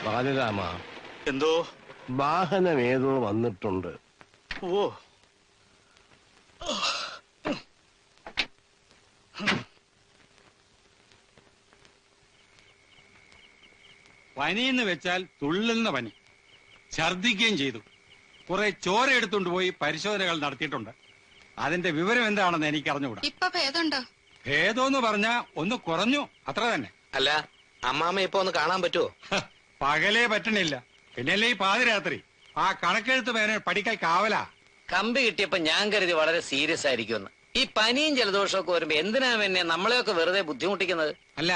ബാലരാമ, എന്തോ വാഹനം ഏതോ വന്നിട്ടുണ്ട്. ഓ, പനിയെന്ന് വെച്ചാൽ തുള്ളുന്ന പനി. ഛർദിക്കുകയും ചെയ്തു. കുറെ ചോര എടുത്തുകൊണ്ട് പോയി പരിശോധനകൾ നടത്തിയിട്ടുണ്ട്. അതിന്റെ വിവരം എന്താണെന്ന് എനിക്ക് അറിഞ്ഞുകൂടാ. ഇപ്പൊ ഭേദമുണ്ടോ? ഭേദമെന്ന് പറഞ്ഞാ ഒന്ന് കുറഞ്ഞു, അത്ര തന്നെ. അല്ല, അമ്മാമ്മ ഇപ്പൊ ഒന്ന് കാണാൻ പറ്റുമോ? പകലേ പറ്റണില്ല, പിന്നല്ലേ ഈ പാതിരാത്രി. ആ കണക്കെഴുത്ത് പേന പഠിക്കാൻ കാവലാ. കമ്പി കിട്ടിയപ്പോ ഞാൻ കരുതി വളരെ സീരിയസ് ആയിരിക്കുമെന്ന്. ഈ പനിയും ജലദോഷവും ഒക്കെ വരുമ്പോ എന്തിനാ എന്നെ നമ്മളെയൊക്കെ വെറുതെ ബുദ്ധിമുട്ടിക്കുന്നത്? അല്ല,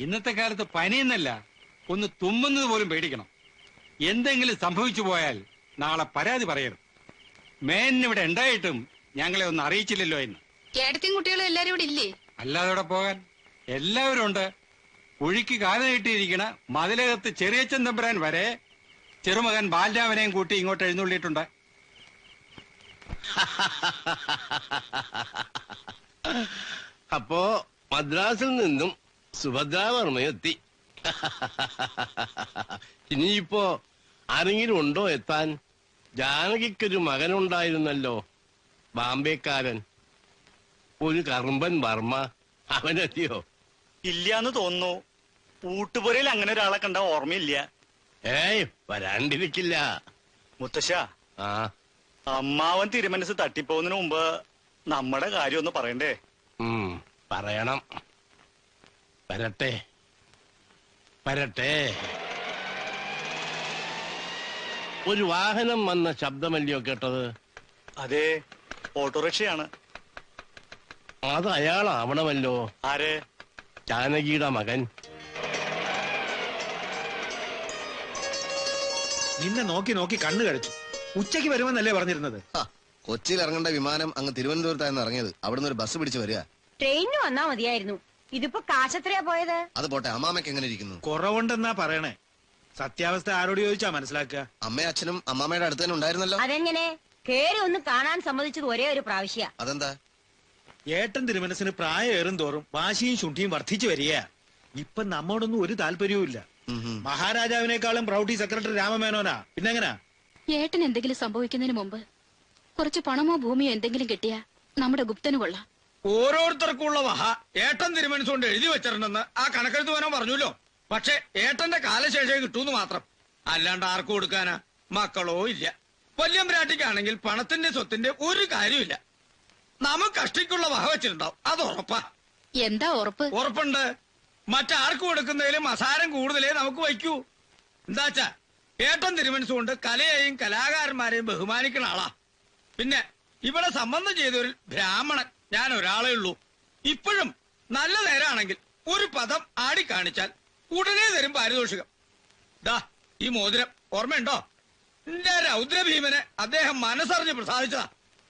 ഇന്നത്തെ കാലത്ത് പനിയെന്നല്ല, ഒന്ന് തുമ്മുന്നത് പോലും പേടിക്കണം. എന്തെങ്കിലും സംഭവിച്ചു പോയാൽ നാളെ പരാതി പറയരുത്. മേനിവിടെ ഉണ്ടായിട്ടും ഞങ്ങളെ ഒന്ന് അറിയിച്ചില്ലല്ലോ എന്ന്. ഏടത്തിയും കുട്ടികളും എല്ലാരും ഇവിടെ ഇല്ലേ? അല്ലാതെ ഇവിടെ പോകാൻ എല്ലാവരും ഉണ്ട്. കുഴിക്ക് കാല് നീട്ടിയിരിക്കണ മതിലകത്ത് ചെറിയച്ചൻ തമ്പുരാൻ വരെ ചെറുമകൻ ബാലരാമനെയും കൂട്ടി ഇങ്ങോട്ട് എഴുന്നള്ളിയിട്ടുണ്ട്. അപ്പോ മദ്രാസിൽ നിന്നും സുഭദ്രാവർമ്മയെത്തി. ഇനിയിപ്പോ ആരെങ്കിലും ഉണ്ടോ എത്താൻ? ജാനകിക്കൊരു മകനുണ്ടായിരുന്നല്ലോ, ബാംബേക്കാരൻ, ഒരു കറുമ്പൻ വർമ്മ. അവനെത്തിയോ? ഇല്ലാന്ന് തോന്നുന്നു. ഊട്ടുപുരയിൽ അങ്ങനെ ഒരാളെ കണ്ട ഓർമ്മയില്ല. ഏയ്, വരാണ്ടിരിക്കില്ല. മുത്തശ്ശ, ആ, അമ്മാവൻ തിരുമനസ് തട്ടിപ്പോകുന്നതിന് മുമ്പ് നമ്മുടെ കാര്യം ഒന്ന് പറയണ്ടേ? പറയണം. വരട്ടെ വരട്ടെ. ഒരു വാഹനം വന്ന ശബ്ദമല്ലയോ കേട്ടത്? അതെ, ഓട്ടോറിക്ഷയാണ്. അത് അയാളാവണമല്ലോ. ആരെ? ജാനകിയുടെ മകൻ. നിന്നെ നോക്കി നോക്കി കണ്ണു കഴിച്ചു. ഉച്ചയ്ക്ക് വരുമെന്നല്ലേ പറഞ്ഞിരുന്നത്? കൊച്ചിയിൽ ഇറങ്ങേണ്ട വിമാനം അങ്ങ് തിരുവനന്തപുരത്തായിരുന്നു ഇറങ്ങിയത്. അവിടുന്ന് ഒരു ബസ് പിടിച്ച് വരിക. ട്രെയിനിന് വന്നാ മതിയായിരുന്നു. ഇതിപ്പോ കാശത്രയാ പോയത്? അത് പോട്ടെ, അമ്മാമ്മയ്ക്ക് എങ്ങനെ ഇരിക്കുന്നു? കുറവുണ്ടെന്നാ പറയണേ. സത്യാവസ്ഥ ആരോട് ചോദിച്ചാ മനസ്സിലാക്കുക? അമ്മയും അച്ഛനും അമ്മാമ്മയുടെ അടുത്ത് തന്നെ ഉണ്ടായിരുന്നല്ലോ. അതെങ്ങനെ? കേറി ഒന്ന് കാണാൻ സമ്മതിച്ചത് ഒരേ ഒരു പ്രാവശ്യ. അതെന്താ? ഏട്ടൻ തിരുമനസിന് പ്രായം ഏറും തോറും വാശിയും ശുണ്ഠിയും വർദ്ധിച്ചു വരിക. ഇപ്പൊ നമ്മോടൊന്നും ഒരു താല്പര്യവും ഇല്ല. മഹാരാജാവിനേക്കാളും പ്രൗഢി സെക്രട്ടറി രാമമേനോനാ. പിന്നെങ്ങനാ? ഏട്ടൻ എന്തെങ്കിലും സംഭവിക്കുന്നതിന് മുമ്പ് കുറച്ച് പണമോ ഭൂമിയോ എന്തെങ്കിലും കിട്ടിയാ നമ്മുടെ ഗുപ്തന് കൊള്ളാം. ഓരോരുത്തർക്കുള്ള മഹാ ഏട്ടൻ തിരുമനസുകൊണ്ട് എഴുതി വെച്ചിട്ടുണ്ടെന്ന് ആ കണക്കെഴുത്ത് പോകാൻ പറഞ്ഞല്ലോ. പക്ഷെ ഏട്ടന്റെ കാലശേഷം കിട്ടൂന്ന് മാത്രം. അല്ലാണ്ട് ആർക്കും കൊടുക്കാനാ? മക്കളോ ഇല്ല. വല്യമ്പ്രാട്ടിക്കാണെങ്കിൽ പണത്തിന്റെ സ്വത്തിന്റെ ഒരു കാര്യമില്ല. നമുക്ക് കഷ്ടിക്കുള്ള വഹ വെച്ചിട്ടുണ്ടാവും, അത് ഉറപ്പാ. എന്താ ഉറപ്പ്? ഉറപ്പുണ്ട്. മറ്റാർക്ക് കൊടുക്കുന്നതിലും അസാരം കൂടുതലേ നമുക്ക് വയ്ക്കൂ. എന്താച്ചാ ഏട്ടൻ തിരുമനസുകൊണ്ട് കലയെയും കലാകാരന്മാരെയും ബഹുമാനിക്കുന്ന ആളാ. പിന്നെ ഇവിടെ സംബന്ധം ചെയ്തൊരു ബ്രാഹ്മണൻ ഞാൻ ഒരാളേ ഉള്ളൂ. ഇപ്പോഴും നല്ല നേരാണെങ്കിൽ ഒരു പദം ആടിക്കാണിച്ചാൽ ഉടനെ തരും പാരിതോഷികം. ദാ ഈ മോതിരം ഓർമ്മയുണ്ടോ? എന്റെ രൗദ്രഭീമനെ അദ്ദേഹം മനസ്സറിഞ്ഞ് പ്രസാദിച്ചതാ.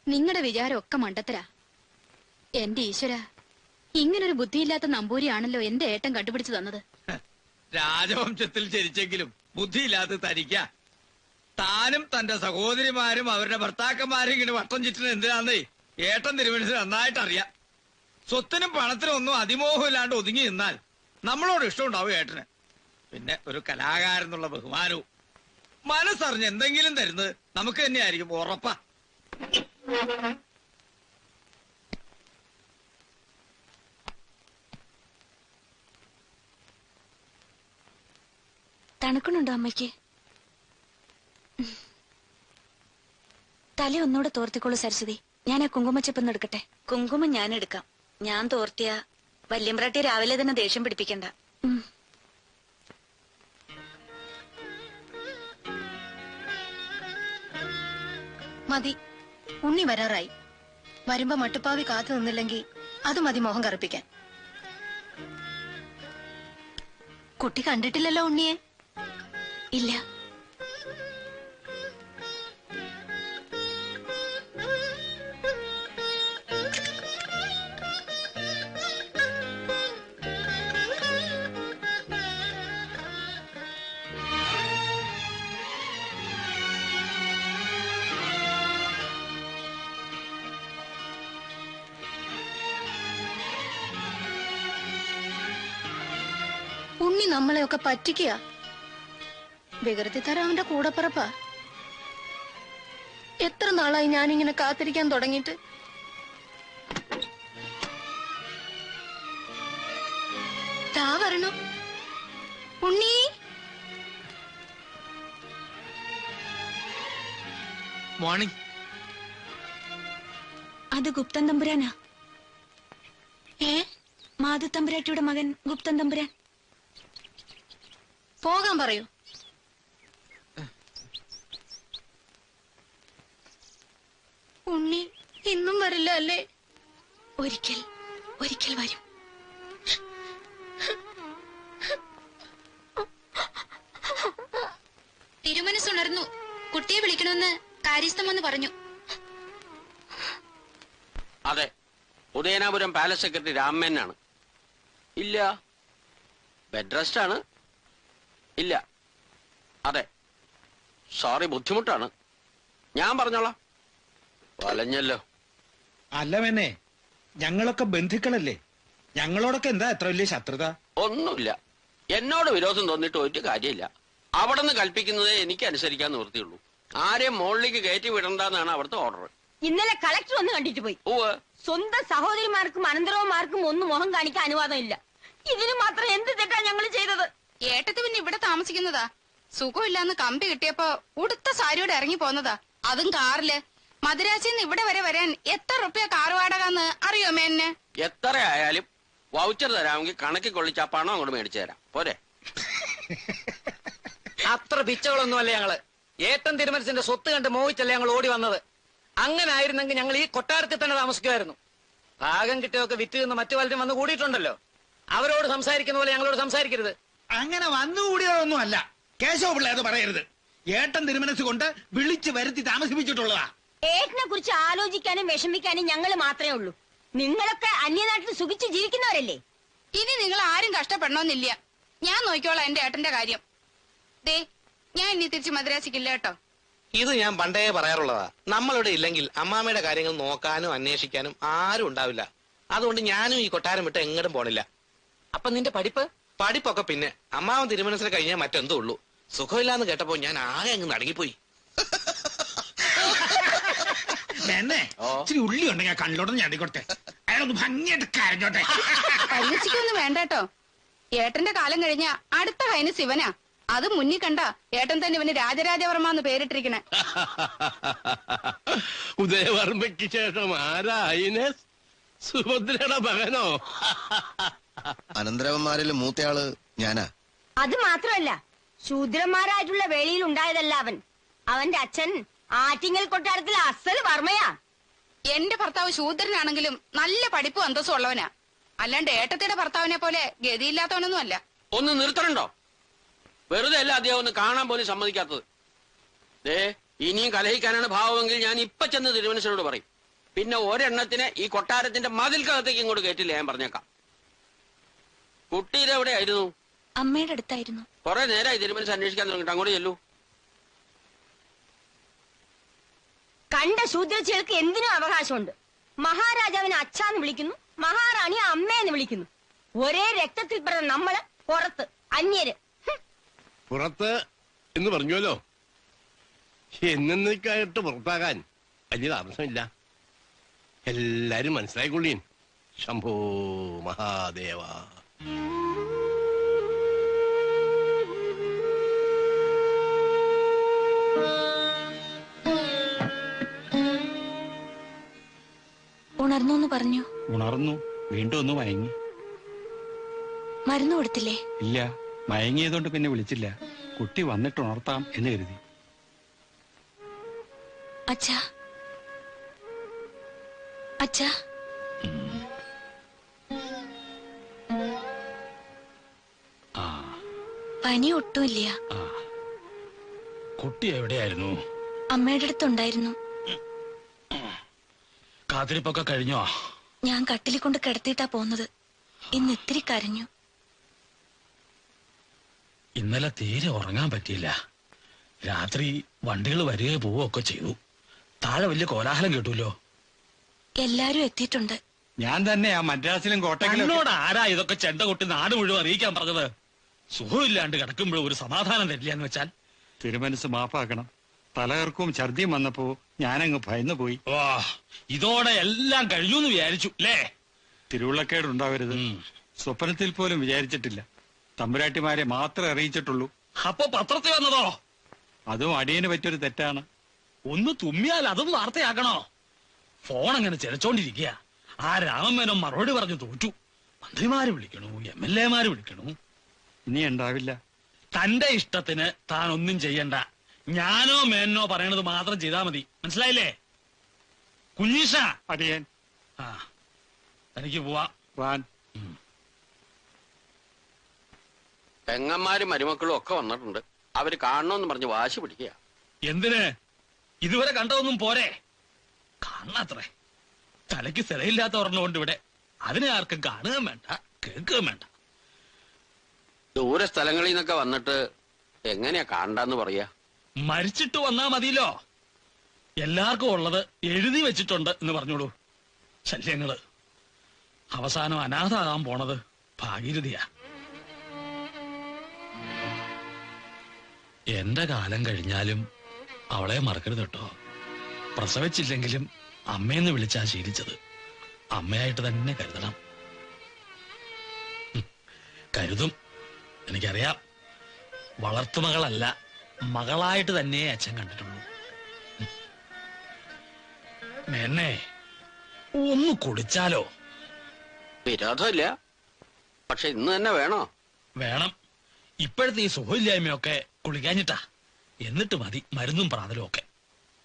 നിങ്ങളുടെ വിചാരമൊക്കെ മണ്ടത്തരാ. എന്റെ ഈശ്വര, ഇങ്ങനൊരു ബുദ്ധിയില്ലാത്ത നമ്പൂരിയാണല്ലോ എന്റെ ഏട്ടൻ കണ്ടുപിടിച്ചു തന്നത്. രാജവംശത്തിൽ ജനിച്ചെങ്കിലും ബുദ്ധിയില്ലാത്ത തനിക്ക. താനും തന്റെ സഹോദരിമാരും അവരുടെ ഭർത്താക്കന്മാരും ഇങ്ങനെ വട്ടം ചുറ്റുന്നത് എന്തിനാന്നേ ഏട്ടൻ തിരുമനസിന് നന്നായിട്ട് അറിയാം. സ്വത്തിനും പണത്തിനും ഒന്നും അതിമോഹം ഇല്ലാണ്ട് ഒതുങ്ങി നിന്നാൽ നമ്മളോട് ഇഷ്ടമുണ്ടാവും ഏട്ടന്. പിന്നെ ഒരു കലാകാരൻ എന്നുള്ള ബഹുമാനവും. മനസ്സറിഞ്ഞ് എന്തെങ്കിലും തരുന്നത് നമുക്ക് തന്നെയായിരിക്കും, ഉറപ്പാ. തണുക്കണുണ്ടോ അമ്മയ്ക്ക്? തല ഒന്നുകൂടെ തോർത്തിക്കോളൂ സരസ്വതി. ഞാൻ ആ കുങ്കുമച്ചെപ്പൊന്ന് എടുക്കട്ടെ. കുങ്കുമം ഞാൻ എടുക്കാം. ഞാൻ തോർത്തിയ വല്യമ്പ്രാട്ടി രാവിലെ തന്നെ ദേഷ്യം പിടിപ്പിക്കണ്ട. മതി, ഉണ്ണി വരാറായി. വരുമ്പോ മട്ടുപ്പാവി കാത്തു നിന്നില്ലെങ്കിൽ അത് മതി മോഹം കറുപ്പിക്കാൻ. കുട്ടി കണ്ടിട്ടില്ലല്ലോ ഉണ്ണിയെ? ഇല്ല. ഉണ്ണി നമ്മളെയൊക്കെ പറ്റിക്കുക. വികൃതി തരം അവന്റെ കൂടപ്പിറപ്പാ. എത്ര നാളായി ഞാനിങ്ങനെ കാത്തിരിക്കാൻ തുടങ്ങിയിട്ട്. ദാ വരണം ഉണ്ണി. മോർണിംഗ്. അത് ഗുപ്തൻ തമ്പുരാനാ. ഏ മാധു തമ്പുരാട്ടിയുടെ മകൻ ഗുപ്തൻ തമ്പുരാൻ. പോകാൻ പറയൂ. ഉണ്ണി ഇന്നും വരില്ല അല്ലേ? ഒരിക്കൽ വരും. തിരുമനസ്സുണർന്നു. കുട്ടിയെ വിളിക്കണമെന്ന് കാര്യസ്ഥം വന്ന് പറഞ്ഞു. അതെ, ഉദയനാപുരം പാലസ് സെക്രട്ടറി രാമനാണ്. ഇല്ല, ബെഡ് റെസ്റ്റ് ആണ്. ഇല്ല, അതെ, സോറി, ബുദ്ധിമുട്ടാണ്. ഞാൻ പറഞ്ഞോളാം. വലഞ്ഞല്ലോ. അല്ല മെന്നെ, ഞങ്ങളൊക്കെ ബന്ധുക്കളല്ലേ, ഞങ്ങളോടൊക്കെ എന്താ എത്ര വലിയ ശത്രുത? ഒന്നുമില്ല. എന്നോട് വിരോധം തോന്നിയിട്ട് ഒരു കാര്യമില്ല. അവിടെ നിന്ന് കൽപ്പിക്കുന്നതേ എനിക്ക് അനുസരിക്കാൻ നിവൃത്തിയുള്ളൂ. ആരെയും മുകളിലേക്ക് കയറ്റി വിടണ്ടെന്നാണ് അവിടുത്തെ ഓർഡർ. ഇന്നലെ കളക്ടർ ഒന്ന് കണ്ടിട്ട് പോയി. സ്വന്തം സഹോദരിമാർക്കും അനന്തരവന്മാർക്കും ഒന്നും മുഖം കാണിക്കാൻ അനുവാദം ഇല്ല. ഇതിന് മാത്രം എന്ത് തെറ്റാ ഞങ്ങൾ ചെയ്തത്? ഏട്ടത്ത് പിന്നെ ഇവിടെ താമസിക്കുന്നതാ. സുഖമില്ലാന്ന് കമ്പി കിട്ടിയപ്പോ ഉടുത്ത സാരിയോടെ ഇറങ്ങി പോന്നതാ. അതും കാറില്. മദുരാശിന്ന് ഇവിടെ വരെ വരാൻ എത്ര റുപ്യ കാർ വാടകന്ന് അറിയോ മേന്നെ? എത്ര ആയാലും വൗച്ചർ തരാമെങ്കിൽ കണക്കിൽ കൊള്ളിച്ച ആ പണം അങ്ങോട്ട് മേടിച്ചു തരാം. പോരെ? അത്ര പിച്ചകളൊന്നുമല്ല ഞങ്ങള്. ഏട്ടൻ തിരുമനസിന്റെ സ്വത്ത് കണ്ട് മോഹിച്ചല്ലേ ഞങ്ങൾ ഓടി വന്നത്. അങ്ങനെ ആയിരുന്നെങ്കിൽ ഞങ്ങൾ ഈ കൊട്ടാരത്തിൽ തന്നെ താമസിക്കുമായിരുന്നു. ഭാഗം കിട്ടിയൊക്കെ വിറ്റ് നിന്ന് മറ്റു പലരും വന്ന് കൂടിയിട്ടുണ്ടല്ലോ. അവരോട് സംസാരിക്കുന്ന പോലെ ഞങ്ങളോട് സംസാരിക്കരുത്. അങ്ങനെ വന്നുകൂടിയതൊന്നും അല്ല കേശവ പിള്ള, അത് പറയരുത്. ഏട്ടൻ തിരുമനസ് കൊണ്ട് വിളിച്ചു വരുത്തി താമസിപ്പിച്ചിട്ടുള്ളതാ. ഏട്ടനെ കുറിച്ച് ആലോചിക്കാനും വിഷമിക്കാനും ഞങ്ങൾ മാത്രമേ ഉള്ളൂ. നിങ്ങളൊക്കെ അന്യനാട്ടിൽ സുഖിച്ച് ജീവിക്കുന്നവരല്ലേ. ഇനി നിങ്ങൾ ആരും കഷ്ടപ്പെടണമെന്നില്ല. ഞാൻ നോക്കിക്കോളാം എന്റെ ഏട്ടന്റെ കാര്യം. ദേ, ഞാൻ ഇനി തിരിച്ച് മദ്രാസിക്കില്ല കേട്ടോ. ഇത് ഞാൻ പണ്ടേ പറയാറുള്ളതാ. നമ്മളിവിടെ ഇല്ലെങ്കിൽ അമ്മാമ്മയുടെ കാര്യങ്ങൾ നോക്കാനും അന്വേഷിക്കാനും ആരും ഉണ്ടാവില്ല. അതുകൊണ്ട് ഞാനും ഈ കൊട്ടാരം വിട്ട് എങ്ങോട്ടും പോണില്ല. അപ്പൊ നിന്റെ പഠിപ്പൊക്കെ പിന്നെ അമ്മാവൻ തിരുമനസിൽ കഴിഞ്ഞാൽ മറ്റെന്തോ ഉള്ളൂ. സുഖമില്ലാന്ന് കേട്ടപ്പോ ഞാൻ ആകെ അങ്ങ് നടുങ്ങിപ്പോയി. എന്നെ ഇച്ചിരി ഉള്ളി ഉണ്ടെങ്കിൽ കണ്ണോട്ട് ഞടിക്കോട്ടെ. അയാളൊന്ന് ഭംഗിയായിട്ട് കരഞ്ഞോട്ടെ. പരിഹസിക്കൊന്നും വേണ്ട കേട്ടോ. ഏട്ടന്റെ കാലം കഴിഞ്ഞ അടുത്ത കൈന് ശിവനാ. അത് മുന്നിൽ കണ്ട ഏട്ടൻ തന്നെ ഇവന് രാജരാജവർമ്മ എന്ന് പേരിട്ടിരിക്കണേ. ഉദയവർമ്മയ്ക്ക് ശേഷം ആരാ ഐനസ്? സുഭദ്രയുടെ മകനോ? അനന്തരവന്മാരിൽ മൂത്തയാള് ഞാനാ. അത് മാത്രമല്ല, ശൂദ്രന്മാരായിട്ടുള്ള വേളിയിൽ ഉണ്ടായതല്ല അവൻ. അവന്റെ അച്ഛൻ ആറ്റിങ്ങൽ കൊട്ടാരത്തിൽ അസൽ വർമ്മയാ. എന്റെ ഭർത്താവ് ശൂദ്രനാണെങ്കിലും നല്ല പഠിപ്പും അന്തസ്സും ഉള്ളവനാ. അല്ലാണ്ട് ഏട്ടത്തിയുടെ ഭർത്താവിനെ പോലെ ഗതിയില്ലാത്തവനൊന്നും അല്ല. ഒന്ന് നിർത്തണുണ്ടോ? വെറുതെ അല്ല അദ്ദേഹം ഒന്ന് കാണാൻ പോലും സമ്മതിക്കാത്തത്. ദേ, ഇനിയും കലഹിക്കാനാണ് ഭാവമെങ്കിൽ ഞാൻ ഇപ്പൊ ചെന്ന് തിരുമനസിനോട് പറയും. പിന്നെ ഒരെണ്ണത്തിന് ഈ കൊട്ടാരത്തിന്റെ മതിൽക്കകത്തേക്ക് ഇങ്ങോട്ട് കയറ്റില്ല, ഞാൻ പറഞ്ഞേക്കാം. കുട്ടിയുടെ എവിടെയായിരുന്നു? അമ്മയുടെ അടുത്തായിരുന്നു. കുറെ നേരമായി തിരുമനസ് അന്വേഷിക്കാൻ തുടങ്ങിട്ട്. അങ്ങോട്ട് ചെല്ലൂ. കണ്ട ശൂദ്രച്ചികൾക്ക് എന്തിനും അവകാശമുണ്ട്. മഹാരാജാവിനെ അച്ഛാന്ന് വിളിക്കുന്നു, മഹാറാണി അമ്മയെന്ന് വിളിക്കുന്നു. ഒരേ രക്തത്തിൽ പിറന്ന നമ്മള് പുറത്ത്, അന്യര്. പുറത്ത് എന്ന് പറഞ്ഞുവല്ലോ. എന്നേക്കായിട്ട് പുറത്താകാൻ വലിയ താമസമില്ല. എല്ലാരും മനസ്സിലായിക്കൊള്ളീൻ. ശംഭോ മഹാദേവ. ഉണർന്നു എന്ന് പറഞ്ഞു. ഉണർന്നു, വീണ്ടും ഒന്ന് മയങ്ങി. മരുന്ന് കൊടുത്തില്ലേ? ഇല്ല, മയങ്ങിയതുകൊണ്ട് പിന്നെ വിളിച്ചില്ല. കുട്ടി വന്നിട്ട് ഉണർത്താം എന്ന് കരുതി. അച്ഛാ, അച്ഛാ. പനി ഒട്ടുമില്ല. കുട്ടി എവിടെയായിരുന്നു? അമ്മയുടെ അടുത്തുണ്ടായിരുന്നു. കാത്തിരിപ്പൊക്കെ കഴിഞ്ഞോ? ഞാൻ കട്ടിലിൽ കൊണ്ട് കിടത്തിയിട്ടാ പോന്നത്. ഇന്ന് ഇത്തിരി കരഞ്ഞു. ഇന്നലെ തീരെ ഉറങ്ങാൻ പറ്റിയില്ല. രാത്രി വണ്ടികൾ വരികയോ പോവുകയൊക്കെ ചെയ്തു. താഴെ വലിയ കോലാഹലം കേട്ടൂല്ലോ. എല്ലാരും എത്തിയിട്ടുണ്ട്. ഞാൻ തന്നെയാ മദ്രാസിലും കോട്ടയിലും. എന്നോട് ആരാ ഇതൊക്കെ ചെണ്ട കൊട്ടി നാട് മുഴുവൻ അറിയിക്കാൻ പറഞ്ഞത്? സുഖമില്ലാണ്ട് കിടക്കുമ്പോഴും ഒരു സമാധാനം തരില്ല എന്ന് വെച്ചാൽ തിരുമനസ് മാപ്പാക്കണം. തലകർക്കും ഛർദിയും വന്നപ്പോ ഞാനങ്ങ് ഭയന്നു പോയി. വാ, ഇതോടെ എല്ലാം കഴിഞ്ഞു എന്ന് വിചാരിച്ചു അല്ലേ? തിരുവുള്ളക്കേടുണ്ടാവരുത്. സ്വപ്നത്തിൽ പോലും വിചാരിച്ചിട്ടില്ല. തമ്പുരാട്ടിമാരെ മാത്രമേ അറിയിച്ചിട്ടുള്ളൂ. അപ്പൊ പത്രത്തിൽ വന്നതോ? അതും അടിയന് പറ്റിയൊരു തെറ്റാണ്. ഒന്ന് തുമ്മിയാൽ അതും വാർത്തയാക്കണോ? ഫോൺ അങ്ങനെ ചിലച്ചോണ്ടിരിക്കുക. ആ രാമമേനോൻ മറുപടി പറഞ്ഞു തോറ്റു. മന്ത്രിമാര് വിളിക്കണു, MLA മാര് വിളിക്കണു. ഇനി ഉണ്ടാവില്ല. തന്റെ ഇഷ്ടത്തിന് താൻ ഒന്നും ചെയ്യണ്ട. ഞാനോ മേനോ പറയണത് മാത്രം ചെയ്താ മതി. മനസ്സിലായില്ലേ കുഞ്ഞീഷ? അടിയൻ. ആ, തനിക്ക് പോവാ. പെങ്ങന്മാരും മരുമക്കളും ഒക്കെ വന്നിട്ടുണ്ട്. അവര് കാണണമെന്ന് പറഞ്ഞ് വാശി പിടിക്കുക. എന്തിന്? ഇതുവരെ കണ്ടതൊന്നും പോരെ? കാണാത്രേ. തലയ്ക്ക് സ്ഥലമില്ലാത്ത ഒരെണ്ണമുണ്ട് ഇവിടെ. അതിനെ ആർക്കും കാണുകയും വേണ്ട, കേൾക്കുകയും വേണ്ട. ദൂരെ സ്ഥലങ്ങളിൽ നിന്നൊക്കെ വന്നിട്ട് എങ്ങനെയാ കാണണ്ടെന്ന് പറയാ? മരിച്ചിട്ട് വന്നാ മതിയല്ലോ. എല്ലാവർക്കും ഉള്ളത് എഴുതി വെച്ചിട്ടുണ്ട് എന്ന് പറഞ്ഞോളൂ. ശല്യങ്ങള്. അവസാനം അനാഥാകാൻ പോണത് ഭാഗീരഥിയാ. എന്റെ കാലം കഴിഞ്ഞാലും അവളെ മറക്കരുത് കേട്ടോ. പ്രസവിച്ചില്ലെങ്കിലും അമ്മയെന്ന് വിളിച്ചാ ശീലിച്ചത്. അമ്മയായിട്ട് തന്നെ കരുതണം. കരുതും, എനിക്കറിയാം. വളർത്തുമകളല്ല, മകളായിട്ട് തന്നെ അച്ഛൻ കണ്ടിട്ടുള്ളൂ. എന്നെ ഒന്ന് കുടിച്ചാലോ? വിരോധമില്ല, പക്ഷെ ഇന്ന് തന്നെ വേണോ? വേണം. ഇപ്പോഴത്തെ ഈ സുഖമില്ലായ്മയൊക്കെ കുളിക്കാഞ്ഞിട്ടാ. എന്നിട്ട് മതി മരുന്നും പ്രാതലും ഒക്കെ.